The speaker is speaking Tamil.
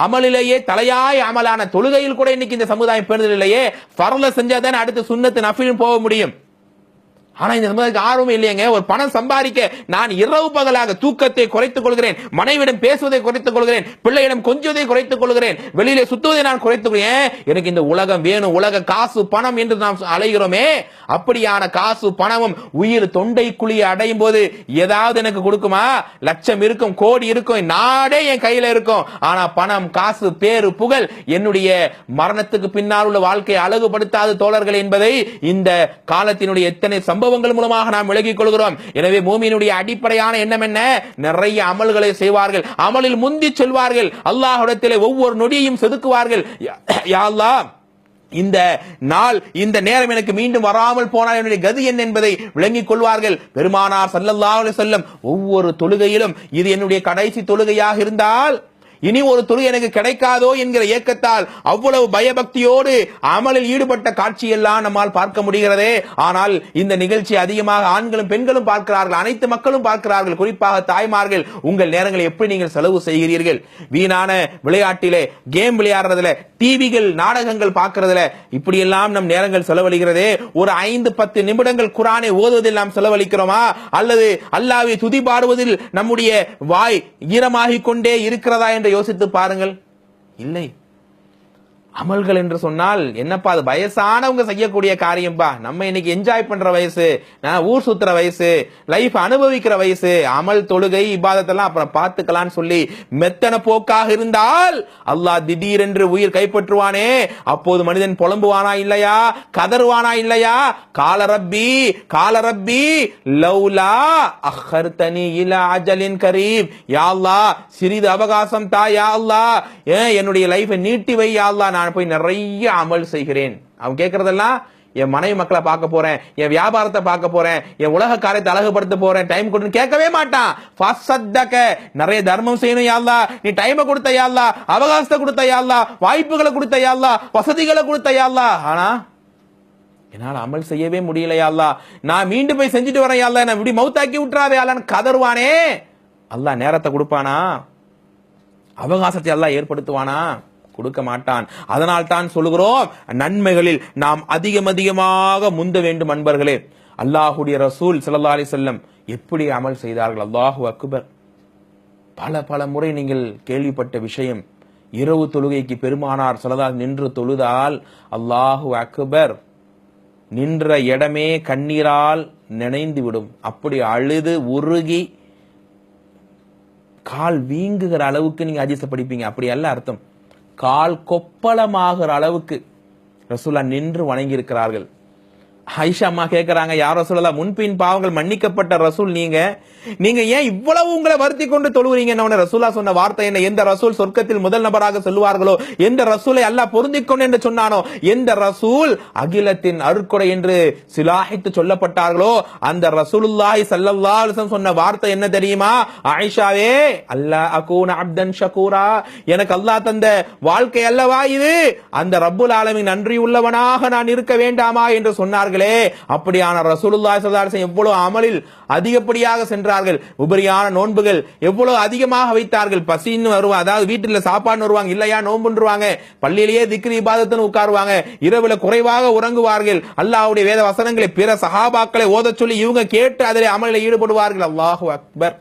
அமலிலேயே தலையாய அமலான தொழுகையில் கூட இன்னைக்கு இந்த சமுதாயம் பேணுதலிலேயே ஃபர்ல செஞ்சாதான் அடுத்து சுன்னத்து நஃபிலும் போக முடியும். ஆனா இந்த சமுதாயத்துக்கு ஆர்வம் இல்லையங்க. ஒரு பணம் சம்பாதிக்க நான் இரவு பகலாக தூக்கத்தை குறைத்துக் கொள்கிறேன், மனைவிடம் பேசுவதை குறைத்துக் கொள்கிறேன், பிள்ளையிடம் கொஞ்சத்தை குறைத்துக் கொள்கிறேன், வெளியிலே சுத்துவதை நான் குறைத்துக் கொள்கிறேன். எனக்கு இந்த உலகம் வேணும், உலக காசு பணம் என்று நாம் அலைகிறோமே, அப்படியான காசு பணமும் உயிர் தொண்டை குழியை அடையும் போது ஏதாவது எனக்கு கொடுக்குமா? லட்சம் இருக்கும், கோடி இருக்கும், நாடே என் கையில இருக்கும். ஆனா பணம், காசு, பேரு, புகழ் என்னுடைய மரணத்துக்கு பின்னால் உள்ள வாழ்க்கையை அழகுபடுத்தாத தோழர்கள் என்பதை இந்த காலத்தினுடைய எத்தனை சம்பவங்கள் மூலமாக நாம் விலகிக் கொள்கிறோம். எனவே மூமினுடைய அடிப்படையான எண்ணம் என்ன? நிறைய அமல்களை செய்வார்கள், அமலில் முந்தி செல்வார்கள், அல்லாஹ்விடத்திலே ஒவ்வொரு நொடியையும் செதுக்குவார்கள். யா அல்லாஹ், இந்த நாள், இந்த நேரம் எனக்கு மீண்டும் வராமல் போனால் என்னுடைய கதி என்ன என்பதை விளங்கிக் கொள்வார்கள். பெருமானார் ஸல்லல்லாஹு அலைஹி வஸல்லம் ஒவ்வொரு தொழுகையிலும் இது என்னுடைய கடைசி தொழுகையாக இருந்தால் இனி ஒரு தொழுகை எனக்கு கிடைக்காதோ என்கிற ஏக்கத்தால் அவ்வளவு பயபக்தியோடு அமலில் ஈடுபட்ட காட்சியெல்லாம் நம்மால் பார்க்க முடிகிறதே. ஆனால் இந்த நிகழ்ச்சி அதிகமாக ஆண்களும் பெண்களும் பார்க்கிறார்கள், அனைத்து மக்களும் பார்க்கிறார்கள், குறிப்பாக தாய்மார்கள். உங்கள் நேரங்களை எப்படி நீங்கள் செலவு செய்கிறீர்கள்? வீணான விளையாட்டிலே, கேம் விளையாடுறதுல, டிவிகள் நாடகங்கள் பார்க்கிறதுல இப்படியெல்லாம் நம் நேரங்கள் செலவழிக்கிறதே. ஒரு 5-10 நிமிடங்கள் குர்ஆனை ஓதுவதில் நாம் செலவழிக்கிறோமா? அல்லது அல்லாஹ்வை துதி பாடுவதில் நம்முடைய வாய் ஈரமாகிக் கொண்டே இருக்கிறதா என்று யோசித்து பாருங்கள். இல்லை. அமல்கள் என்று சொன்னால் என்னப்பா, அது வயசானவங்க செய்யக்கூடிய காரியம்பா. நம்ம இன்னைக்கு என்ஜாய் பண்ற வயசு, ஊர் சுத்துற வயசு, லைஃப் அனுபவிக்கிற வயசு. அமல், தொழுகை, இபாதத்தெல்லாம் அப்புறம் பார்த்துக்கலான்னு சொல்லி மெத்தன போக்காக இருந்தால் அல்லாஹ் திடீரென்று உயிர் கைப்பற்றுவானே. அப்போது மனிதன் புலம்புவானா இல்லையா? கதறுவானா இல்லையா? கால ரப்பி லௌலா அஹ்ஹர்தனி இலா அஜலின் கரீம். யா அல்லாஹ், சிறிது அவகாசம் தா யா அல்லாஹ், என்னுடைய லைஃபை நீட்டி வை யா அல்லாஹ், நான் போய் நிறைய அமல் செய்கிறேன். அவன் கேட்கறதெல்லாம் என் மனைவி மக்களை பார்க்க போறேன், என் வியாபாரத்தை பார்க்க போறேன், என் உலக காரியத்தை அழகுபடுத்த போறேன், டைம் கொடுன்னு கேட்கவே மாட்டான். நிறைய தர்மம் செய்யணும் யா அல்லாஹ், நீ டைமை கொடுத்த யா அல்லாஹ், அவகாசத்தை கொடுத்த யா அல்லாஹ், வாய்ப்புகளை கொடுத்த யா அல்லாஹ், வசதிகளை கொடுத்த யா அல்லாஹ். ஆனா என்னால அமல் செய்யவே முடியல யா அல்லாஹ், நான் மீண்டும் போய் செஞ்சுட்டு வரேன் யா அல்லாஹ், நான் இப்படி மௌத்தாக்கி விட்டுறாதே யா அல்லாஹ்னு கதறுவானே. அல்லாஹ் நேரத்தை கொடுப்பானா? அவகாசத்தை அல்லாஹ் ஏற்படுத்துவானா? கொடுக்க மாட்டான். அதனால் தான் சொல்லுகிறோம், நன்மைகளில் நாம் அதிகமாக முந்த வேண்டும் அன்பர்களே. அல்லாஹ்வுடைய ரசூல் ஸல்லல்லாஹு அலைஹி வஸல்லம் எப்படி அமல் செய்தார்கள்? அல்லாஹு அக்பர். பல முறை நீங்கள் கேள்விப்பட்ட விஷயம். இரவு தொழுகைக்கு பெருமானார் ஸல்லல்லாஹு நின்று தொழுதால் அல்லாஹு அக்பர், நின்ற இடமே கண்ணீரால் நினைந்து விடும். அப்படி அழுது உருகி கால் வீங்குகிற அளவுக்கு நீங்க ஹதீஸை படிப்பீங்க. அப்படி அல்ல அர்த்தம். கால் கொப்பளமாகிற அளவுக்கு ரசூலுல்லாஹ் நின்று வணங்கி இருக்கிறார்கள். ஆயிஷா அம்மா கேட்கிறாங்க, யார் ரசூலுல்லாஹ், முன்பின் பாவங்கள் மன்னிக்கப்பட்ட ரசூல் நீங்க ஏன் இவ்வளவு உங்களை வருத்தி கொண்டு தொழுகிறீங்க? ரசூலுல்லாஹ் சொன்ன வார்த்தை என்ன? எந்த ரசூல் சொர்க்கத்தில் முதல் நபராக சொல்லுவார்களோ, எந்த ரசூலை அல்லாஹ் பொருந்திக்கொண்டு என்று சொன்னானோ, எந்த ரசூல் அகிலத்தின் அருட்கொடை என்று சிலாஹித்து சொல்லப்பட்டார்களோ, அந்த ரசூலுல்லாஹி ஸல்லல்லாஹு அலைஹி வஸல்லம் சொன்ன வார்த்தை என்ன தெரியுமா? ஆயிஷாவே, அல்லாஹ் அகூன அப்தன் ஷகூரா, எனக்கு அல்லாஹ் தந்த வாழ்க்கை அல்லவா இது, அந்த ரப்புல் ஆலமீன் நன்றி உள்ளவனாக நான் இருக்க வேண்டாமா என்று சொன்னார்கள். அப்படியான ரசூலுல்லாஹி ஸல்லல்லாஹு அலைஹி வஸல்லம் எவ்வளவு அமலில் அதிகப்படியாக சென்றார்கள். உபரியான நோன்புகள் எவ்வளவு அதிகமாக வைத்தார்கள். பசின்னு வருவாங்க, அதாவது வீட்டுல சாப்பாடு வருவாங்க, இல்லையா நோன்புன்றுவாங்க, பள்ளியிலேயே திக்ர் இபாதத்துன்னு உட்காருவாங்க, இரவுல குறைவாக உறங்குவார்கள். அல்லாஹ்வுடைய வேத வசனங்களை பிற சஹாபாக்களை ஓதச் சொல்லி இவங்க கேட்டு அதிலே அமலில் ஈடுபடுவார்கள். அல்லாஹு அக்பர்.